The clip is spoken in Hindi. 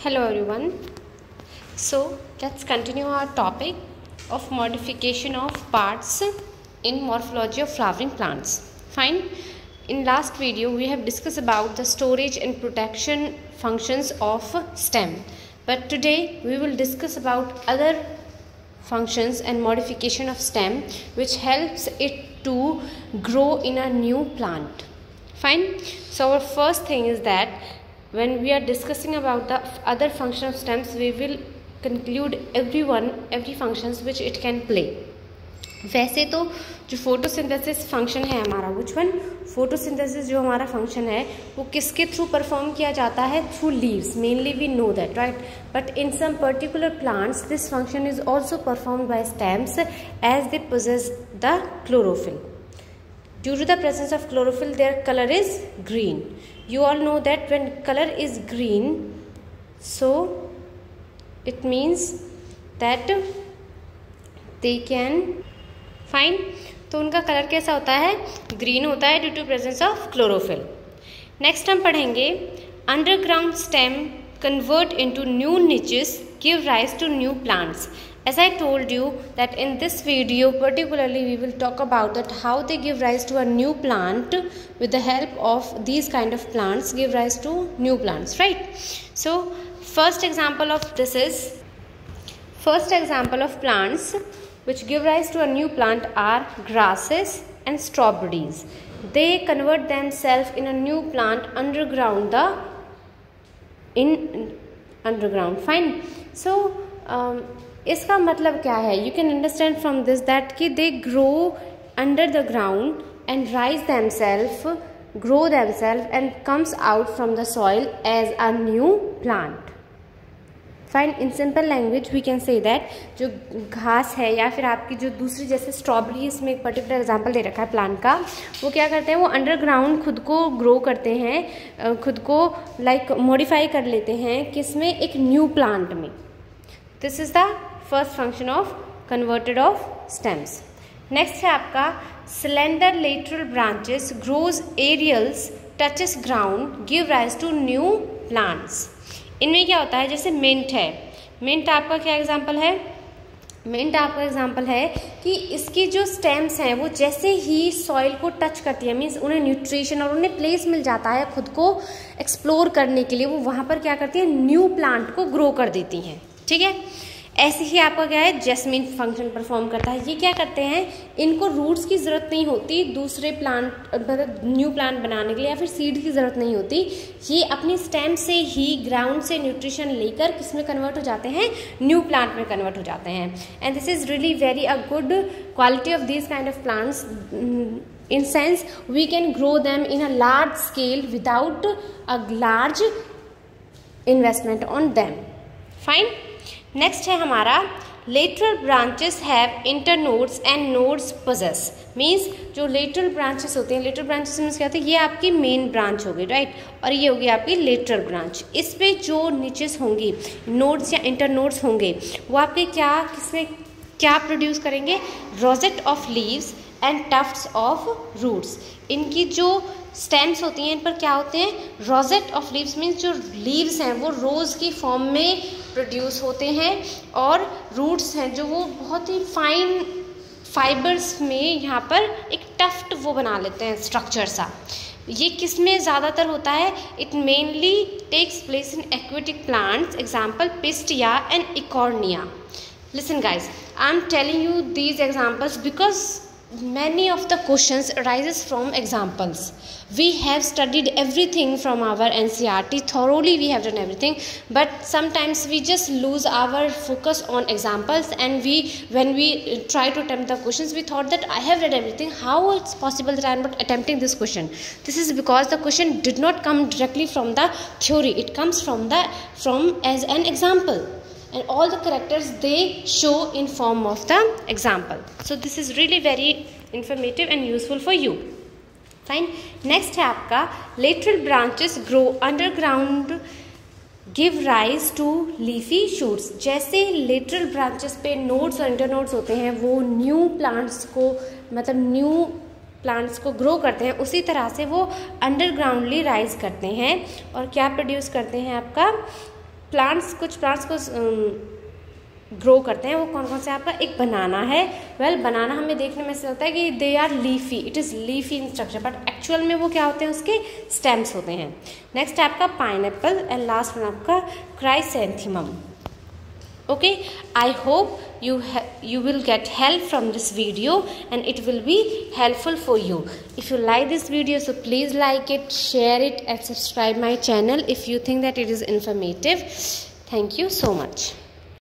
Hello everyone. So let's continue our topic of modification of parts in morphology of flowering plants. Fine. In last video we have discussed about the storage and protection functions of stem. But today we will discuss about other functions and modification of stem which helps it to grow in a new plant. Fine. So our first thing is that when we are discussing about the other function of stems, we will conclude every functions which it can play. वैसे तो जो फोटोसिंथेसिस फंक्शन है हमारा, which one? फोटोसिंथेसिस जो हमारा फंक्शन है वो किसके थ्रू परफॉर्म किया जाता है? Through leaves. Mainly we know that, right? But in some particular plants this function is also performed by stems as they possess the chlorophyll. Due to the presence of chlorophyll, their color is green. You all know that when color is green, so it means that they can find. तो उनका कलर कैसा होता है? ग्रीन होता है due to presence of chlorophyll. Next हम पढ़ेंगे underground stem convert into new niches give rise to new plants. As I told you that in this video particularly we will talk about that how they give rise to a new plant. With the help of these kind of plants give rise to new plants, right? So first example of plants which give rise to a new plant are grasses and strawberries. They convert themselves in a new plant underground. Fine. So इसका मतलब क्या है? You can understand from this that कि they grow under the ground and rise themselves, grow themselves and comes out from the soil as a new plant. Fine. In simple language we can say that जो घास है या फिर आपकी जो दूसरी जैसे स्ट्रॉबेरी, इसमें एक पर्टिकुलर एग्जांपल दे रखा है प्लांट का, वो क्या करते हैं? वो अंडरग्राउंड खुद को ग्रो करते हैं, खुद को मॉडिफाई कर लेते हैं किसमें? एक न्यू प्लांट में. This is the first function of converted of stems. Next है आपका slender lateral branches grows aerials touches ground give rise to new plants. इनमें क्या होता है? जैसे मिंट है. मिंट आपका क्या एग्जांपल है? मिंट आपका एग्जांपल है कि इसकी जो स्टेम्स हैं वो जैसे ही सॉइल को टच करती है, मीन्स उन्हें न्यूट्रिशन और उन्हें प्लेस मिल जाता है खुद को एक्सप्लोर करने के लिए, वो वहाँ पर क्या करती है? न्यू प्लांट को ग्रो कर देती हैं. ठीक है. ऐसे ही आपका क्या है? जैस्मीन फंक्शन परफॉर्म करता है. ये क्या करते हैं? इनको रूट्स की ज़रूरत नहीं होती दूसरे प्लांट, मतलब न्यू प्लांट बनाने के लिए, या फिर सीड की ज़रूरत नहीं होती. ये अपनी स्टेम से ही ग्राउंड से न्यूट्रिशन लेकर किस में कन्वर्ट हो जाते हैं? न्यू प्लांट में कन्वर्ट हो जाते हैं. And this is really very a good quality of this kind of plants. In sense we can grow them in a large scale without a large investment on them. Fine. Next है हमारा lateral branches have internodes and nodes possess. Means जो लेटरल ब्रांचेस होते हैं, लेटरल ब्रांचेस मीन्स क्या होते हैं? ये आपकी मेन ब्रांच होगी, राइट? और ये होगी आपकी लेटरल ब्रांच. इस पे जो नीचेस होंगी, नोड्स या इंटरनोड्स होंगे, वो आपके किसमें क्या प्रोड्यूस करेंगे? Rosette of leaves and tufts of roots. इनकी जो स्टेम्स होती हैं इन पर क्या होते हैं? रोजेट ऑफ लीव्स मीन्स जो लीव्स हैं वो रोज की फॉर्म में प्रोड्यूस होते हैं, और रूट्स हैं जो वो बहुत ही फाइन फाइबर्स में यहाँ पर एक टफ्ट वो बना लेते हैं, स्ट्रक्चर सा. ये किस में ज़्यादातर होता है? It mainly takes place in aquatic plants, example Pistia and Eichhornia. Listen guys, I am telling you these examples because many of the questions arises from examples. We have studied everything from our NCERT thoroughly. We have done everything, but sometimes we just lose our focus on examples, and when we try to attempt the questions, we thought that I have read everything. How it's possible that I am not attempting this question? This is because the question did not come directly from the theory. It comes from as an example. And all the characters they show in form of the example. So this is really very informative and useful for you. Fine. Next है आपका lateral branches grow underground give rise to leafy shoots. जैसे lateral branches पे nodes और internodes होते हैं, वो new plants को, मतलब new प्लांट्स को ग्रो करते हैं, उसी तरह से वो अंडरग्राउंडली राइज करते हैं और क्या प्रोड्यूस करते हैं? आपका कुछ प्लांट्स को ग्रो करते हैं, वो कौन कौन से आपका, एक बनाना है। बनाना हमें देखने में से लगता है कि they are leafy, it is leafy in structure, but actual में वो क्या होते हैं, उसके स्टेम्स होते हैं। नेक्स्ट है आपका पाइनएप्पल एंड लास्ट वन आपका chrysanthemum. Okay, I hope you will get help from this video and it will be helpful for you. If you like this video, so please like it, share it and subscribe my channel if you think that it is informative. Thank you so much.